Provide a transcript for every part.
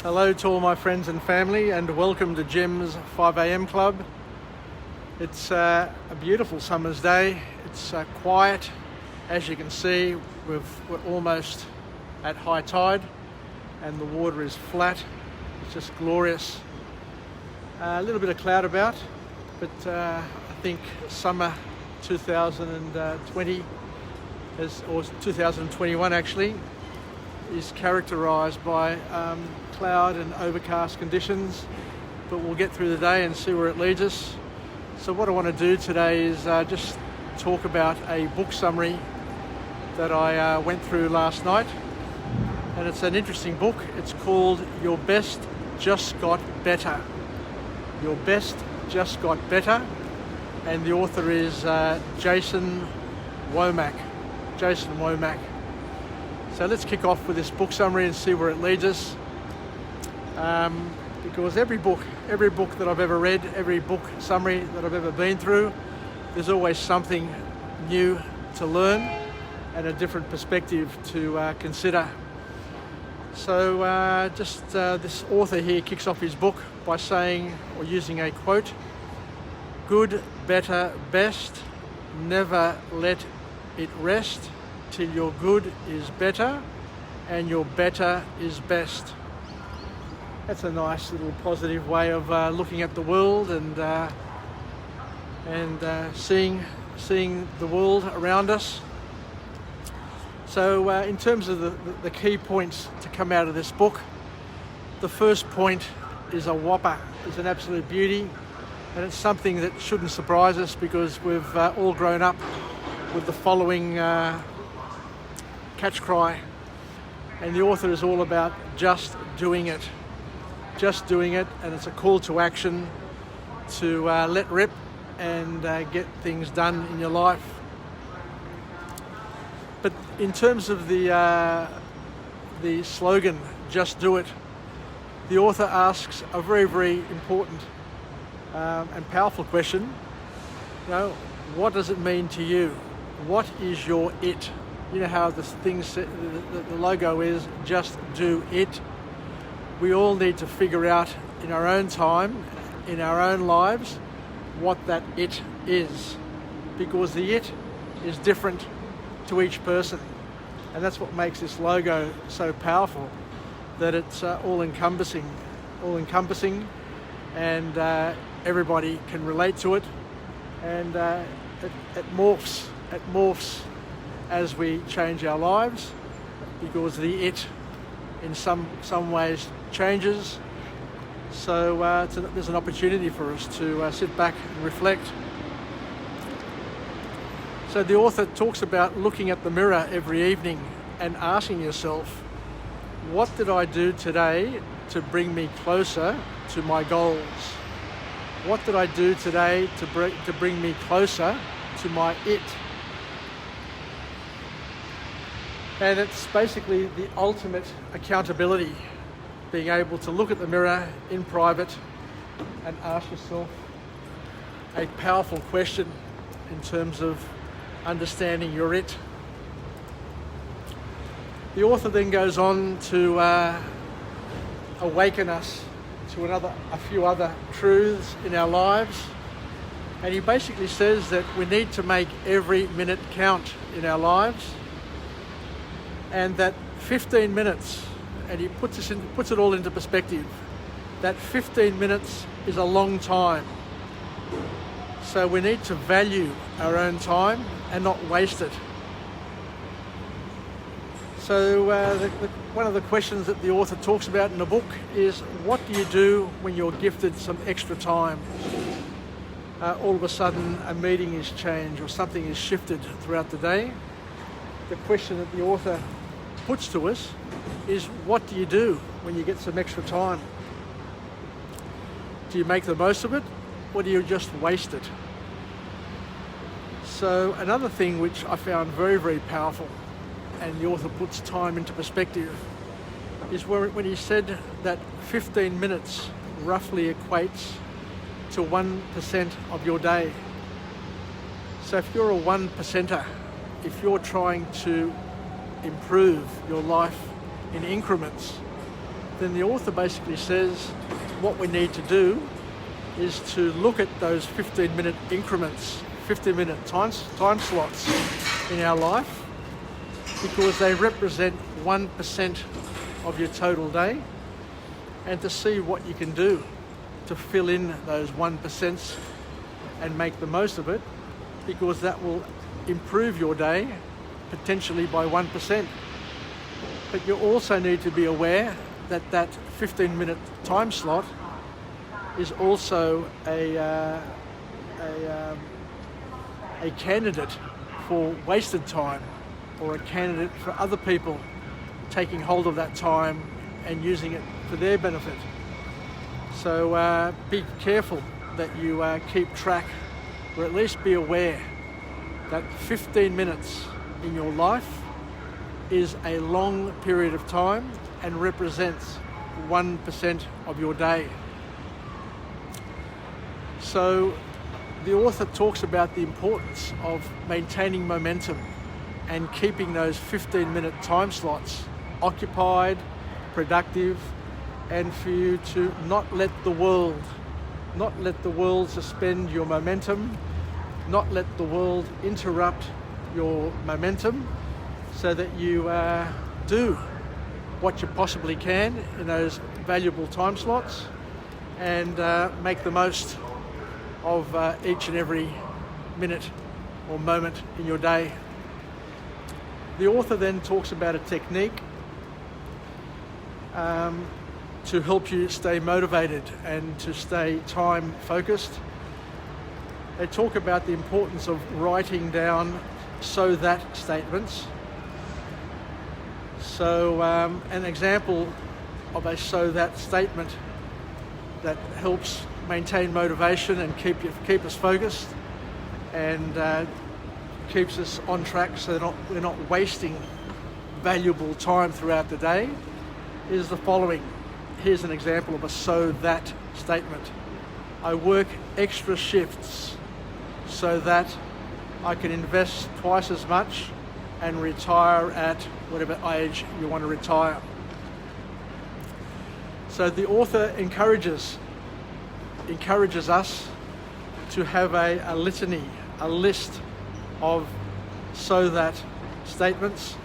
Hello to all my friends and family, and welcome to Jim's 5am Club. It's a beautiful summer's day. It's quiet. As you can see, we're almost at high tide and the water is flat. It's just glorious. A little bit of cloud about, but I think summer 2020 or 2021 actually is characterised by cloud and overcast conditions, but we'll get through the day and see where it leads us. So what I want to do today is just talk about a book summary that I went through last night, and it's an interesting book. It's called Your Best Just Got Better. Your Best Just Got Better, and the author is Jason Womack. So let's kick off with this book summary and see where it leads us. Because every book that I've ever read, every book summary that I've ever been through, there's always something new to learn and a different perspective to consider. So this author here kicks off his book by saying, or using a quote, "Good, better, best, never let it rest till your good is better and your better is best." That's a nice little positive way of looking at the world and seeing the world around us. So in terms of the key points to come out of this book, the first point is a whopper. It's an absolute beauty, and it's something that shouldn't surprise us because we've all grown up with the following catch cry, and the author is all about just doing it, and it's a call to action to let rip and get things done in your life. But in terms of the slogan, "Just do it," the author asks a very, very important and powerful question. You know, what does it mean to you? What is your it? You know how the logo is, just do it. We all need to figure out in our own time, in our own lives, what that it is. Because the it is different to each person. And that's what makes this logo so powerful, that it's all-encompassing, and everybody can relate to it. And it morphs as we change our lives, because the it in some ways changes. So there's an opportunity for us to sit back and reflect. So the author talks about looking at the mirror every evening and asking yourself, what did I do today to bring me closer to my goals? What did I do today to bring me closer to my it? And it's basically the ultimate accountability, being able to look at the mirror in private and ask yourself a powerful question in terms of understanding your it. The author then goes on to awaken us to a few other truths in our lives. And he basically says that we need to make every minute count in our lives, and that 15 minutes, and he puts it all into perspective, that 15 minutes is a long time. So we need to value our own time and not waste it. So one of the questions that the author talks about in the book is, what do you do when you're gifted some extra time? All of a sudden a meeting is changed or something is shifted throughout the day. The question that the author puts to us is, what do you do when you get some extra time? Do you make the most of it, or do you just waste it? So another thing which I found very, very powerful, and the author puts time into perspective, is when he said that 15 minutes roughly equates to 1% of your day. So if you're a 1%er, if you're trying to improve your life in increments, then the author basically says what we need to do is to look at those 15-minute increments, 15-minute time slots in our life, because they represent 1% of your total day, and to see what you can do to fill in those 1% and make the most of it, because that will improve your day potentially by 1%. But you also need to be aware that that 15-minute time slot is also a candidate for wasted time, or a candidate for other people taking hold of that time and using it for their benefit. So be careful that you keep track, or at least be aware that 15 minutes in your life is a long period of time and represents 1% of your day. So the author talks about the importance of maintaining momentum and keeping those 15-minute time slots occupied, productive, and for you to not let the world suspend your momentum, not let the world interrupt your momentum, so that you do what you possibly can in those valuable time slots, and make the most of each and every minute or moment in your day. The author then talks about a technique to help you stay motivated and to stay time focused. They talk about the importance of writing down "so that" statements. So an example of a "so that" statement that helps maintain motivation and keep us focused and keeps us on track, so we're not wasting valuable time throughout the day, is the following. Here's an example of a "so that" statement. I work extra shifts so that I can invest twice as much and retire at whatever age you want to retire. So the author encourages us to have a litany, a list of "so that" statements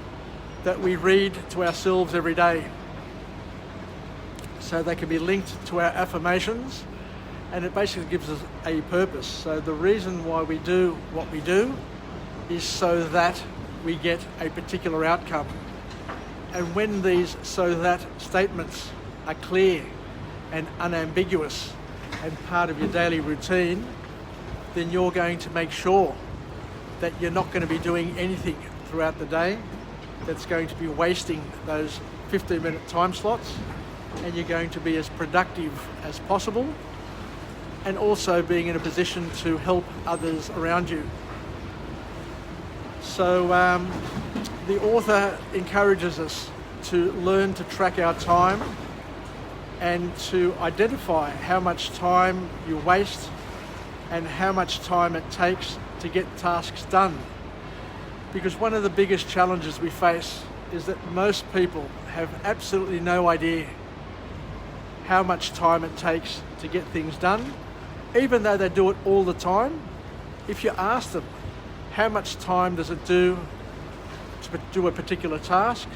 that we read to ourselves every day. So they can be linked to our affirmations, and it basically gives us a purpose. So the reason why we do what we do is so that we get a particular outcome. And when these "so that" statements are clear and unambiguous and part of your daily routine, then you're going to make sure that you're not going to be doing anything throughout the day that's going to be wasting those 15-minute time slots, and you're going to be as productive as possible, and also being in a position to help others around you. So the author encourages us to learn to track our time and to identify how much time you waste and how much time it takes to get tasks done. Because one of the biggest challenges we face is that most people have absolutely no idea how much time it takes to get things done, even though they do it all the time. If you ask them how much time does it do to do a particular task,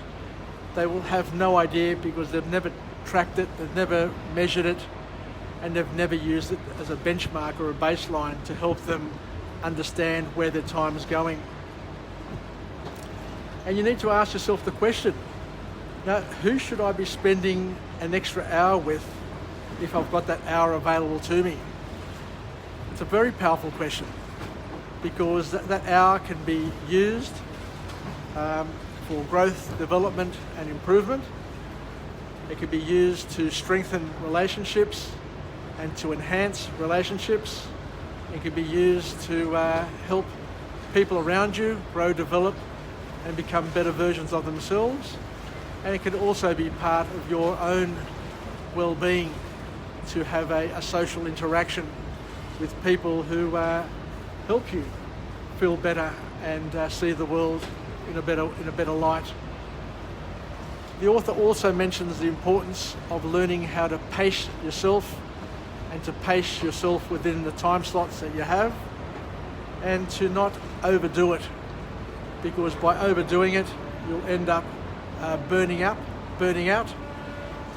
they will have no idea, because they've never tracked it, they've never measured it, and they've never used it as a benchmark or a baseline to help them understand where their time is going. And you need to ask yourself the question, now, who should I be spending an extra hour with if I've got that hour available to me? It's a very powerful question, because that hour can be used for growth, development and improvement. It can be used to strengthen relationships and to enhance relationships. It can be used to help people around you grow, develop and become better versions of themselves. And it can also be part of your own well-being, to have a social interaction with people who help you feel better and see the world in a better light. The author also mentions the importance of learning how to pace yourself and to pace yourself within the time slots that you have, and to not overdo it, because by overdoing it you'll end up burning out,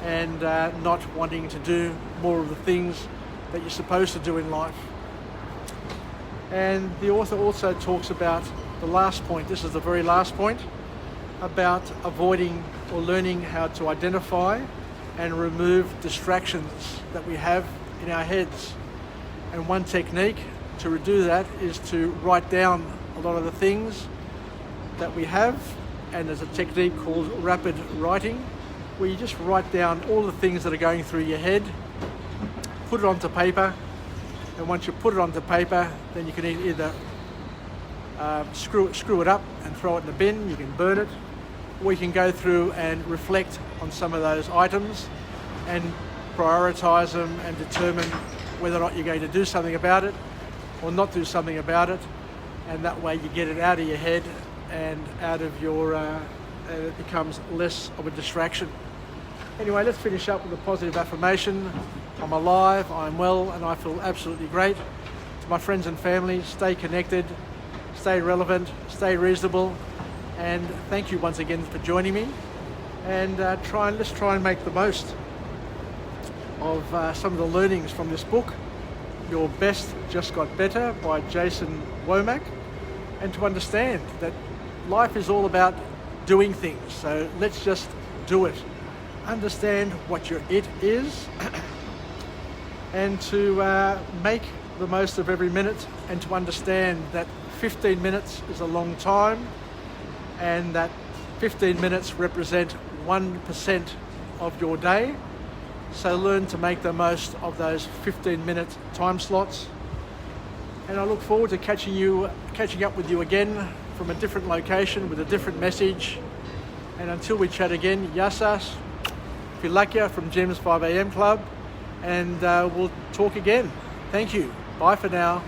and not wanting to do more of the things that you're supposed to do in life. And the author also talks about the last point, this is the very last point, about avoiding or learning how to identify and remove distractions that we have in our heads. And one technique to do that is to write down a lot of the things that we have, and there's a technique called rapid writing, where you just write down all the things that are going through your head, put it onto paper, and once you put it onto paper, then you can either screw it up and throw it in the bin, you can burn it, or you can go through and reflect on some of those items and prioritise them and determine whether or not you're going to do something about it or not do something about it, and that way you get it out of your head and out of your it becomes less of a distraction. Anyway, let's finish up with a positive affirmation. I'm alive, I'm well, and I feel absolutely great. To my friends and family, stay connected, stay relevant, stay reasonable, and thank you once again for joining me. And let's try and make the most of some of the learnings from this book, Your Best Just Got Better by Jason Womack, and to understand that life is all about doing things. So let's just do it. Understand what your it is and to make the most of every minute, and to understand that 15 minutes is a long time, and that 15 minutes represent 1% of your day. So learn to make the most of those 15-minute time slots. And I look forward to catching up with you again from a different location with a different message. And until we chat again, Yassas, Filakia from Jim's 5am Club, and we'll talk again. Thank you. Bye for now.